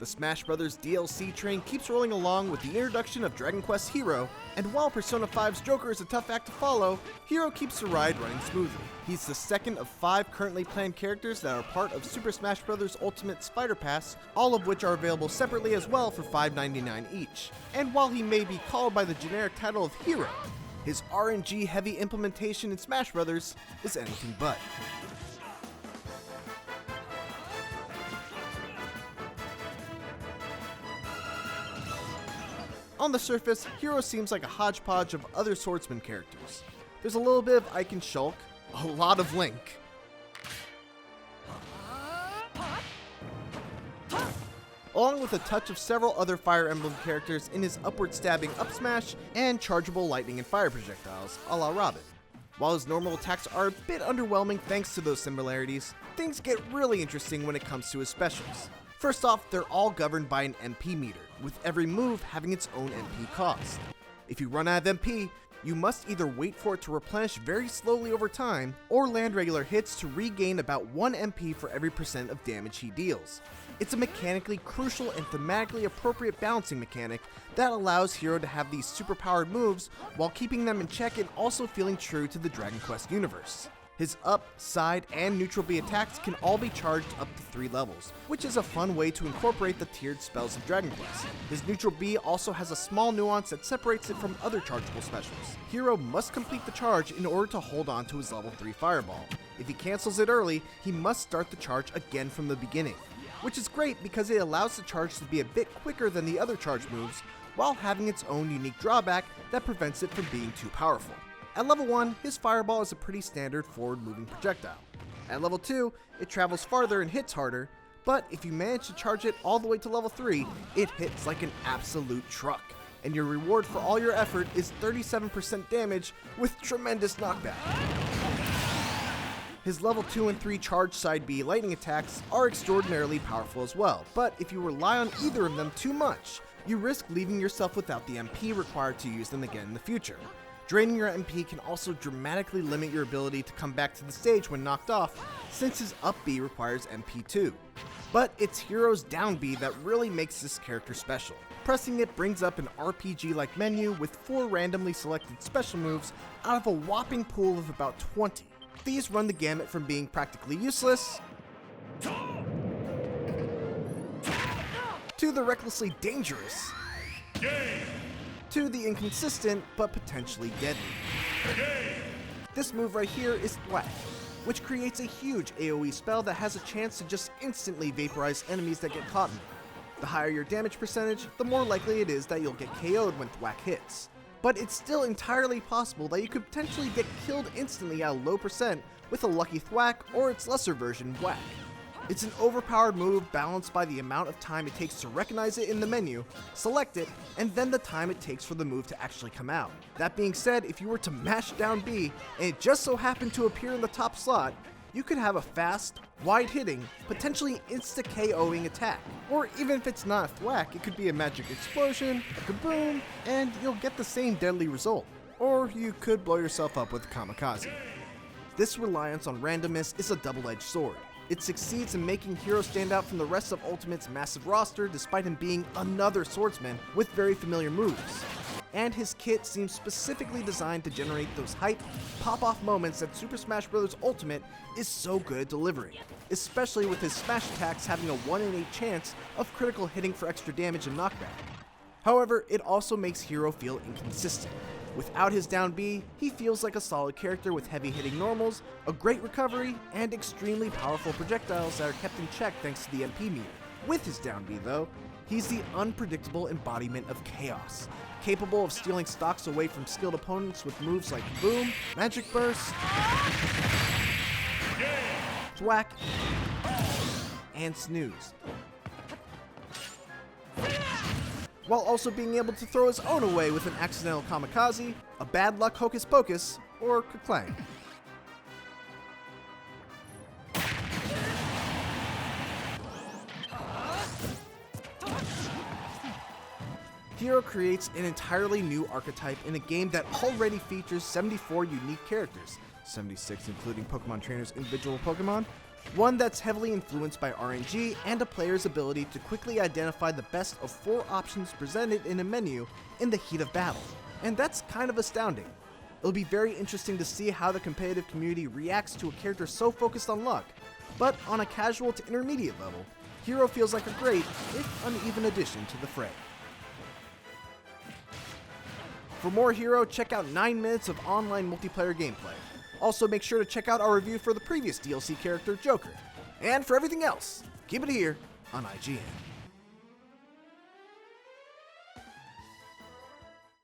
The Smash Bros. DLC train keeps rolling along with the introduction of Dragon Quest Hero, and while Persona 5's Joker is a tough act to follow, Hero keeps the ride running smoothly. He's the second of 5 currently planned characters that are part of Super Smash Bros. Ultimate Spider Pass, all of which are available separately as well for $5.99 each. And while he may be called by the generic title of Hero, his RNG-heavy implementation in Smash Bros. Is anything but. On the surface, Hero seems like a hodgepodge of other swordsman characters. There's a little bit of Ike and Shulk, a lot of Link, along with a touch of several other Fire Emblem characters in his upward stabbing up smash and chargeable lightning and fire projectiles, a la Robin. While his normal attacks are a bit underwhelming thanks to those similarities, things get really interesting when it comes to his specials. First off, they're all governed by an MP meter, with every move having its own MP cost. If you run out of MP, you must either wait for it to replenish very slowly over time, or land regular hits to regain about 1 MP for every % of damage he deals. It's a mechanically crucial and thematically appropriate balancing mechanic that allows Hero to have these superpowered moves while keeping them in check and also feeling true to the Dragon Quest universe. His up, side, and neutral B attacks can all be charged up to 3 levels, which is a fun way to incorporate the tiered spells of Dragon Quest. His neutral B also has a small nuance that separates it from other chargeable specials. Hero must complete the charge in order to hold on to his level 3 fireball. If he cancels it early, he must start the charge again from the beginning, which is great because it allows the charge to be a bit quicker than the other charge moves, while having its own unique drawback that prevents it from being too powerful. At level 1, his fireball is a pretty standard forward-moving projectile. At level 2, it travels farther and hits harder, but if you manage to charge it all the way to level 3, it hits like an absolute truck, and your reward for all your effort is 37% damage with tremendous knockback. His level 2 and 3 charge side B lightning attacks are extraordinarily powerful as well, but if you rely on either of them too much, you risk leaving yourself without the MP required to use them again in the future. Draining your MP can also dramatically limit your ability to come back to the stage when knocked off, since his up B requires MP too. But it's Hero's down B that really makes this character special. Pressing it brings up an RPG-like menu with 4 randomly selected special moves out of a whopping pool of about 20. These run the gamut from being practically useless to the recklessly dangerous to the inconsistent but potentially deadly. This move right here is Thwack, which creates a huge AoE spell that has a chance to just instantly vaporize enemies that get caught in it. The higher your damage percentage, the more likely it is that you'll get KO'd when Thwack hits. But it's still entirely possible that you could potentially get killed instantly at a low percent with a lucky Thwack or its lesser version, Whack. It's an overpowered move balanced by the amount of time it takes to recognize it in the menu, select it, and then the time it takes for the move to actually come out. That being said, if you were to mash down B and it just so happened to appear in the top slot, you could have a fast, wide-hitting, potentially insta-KOing attack. Or even if it's not a Thwack, it could be a magic explosion, a kaboom, and you'll get the same deadly result. Or you could blow yourself up with Kamikaze. This reliance on randomness is a double-edged sword. It succeeds in making Hero stand out from the rest of Ultimate's massive roster despite him being another swordsman with very familiar moves. And his kit seems specifically designed to generate those hype, pop-off moments that Super Smash Bros. Ultimate is so good at delivering, especially with his smash attacks having a 1 in 8 chance of critical hitting for extra damage and knockback. However, it also makes Hero feel inconsistent. Without his down B, he feels like a solid character with heavy hitting normals, a great recovery, and extremely powerful projectiles that are kept in check thanks to the MP meter. With his down B though, he's the unpredictable embodiment of chaos, capable of stealing stocks away from skilled opponents with moves like Boom, Magic Burst, Thwack, and Snooze, while also being able to throw his own away with an accidental Kamikaze, a bad luck Hocus Pocus, or Kerklang. Hero creates an entirely new archetype in a game that already features 74 unique characters, 76 including Pokemon Trainers' individual Pokemon, one that's heavily influenced by RNG and a player's ability to quickly identify the best of 4 options presented in a menu in the heat of battle. And that's kind of astounding. It'll be very interesting to see how the competitive community reacts to a character so focused on luck, but on a casual to intermediate level, Hero feels like a great, if uneven addition to the fray. For more Hero, check out 9 minutes of online multiplayer gameplay. Also, make sure to check out our review for the previous DLC character, Joker. And for everything else, keep it here on IGN.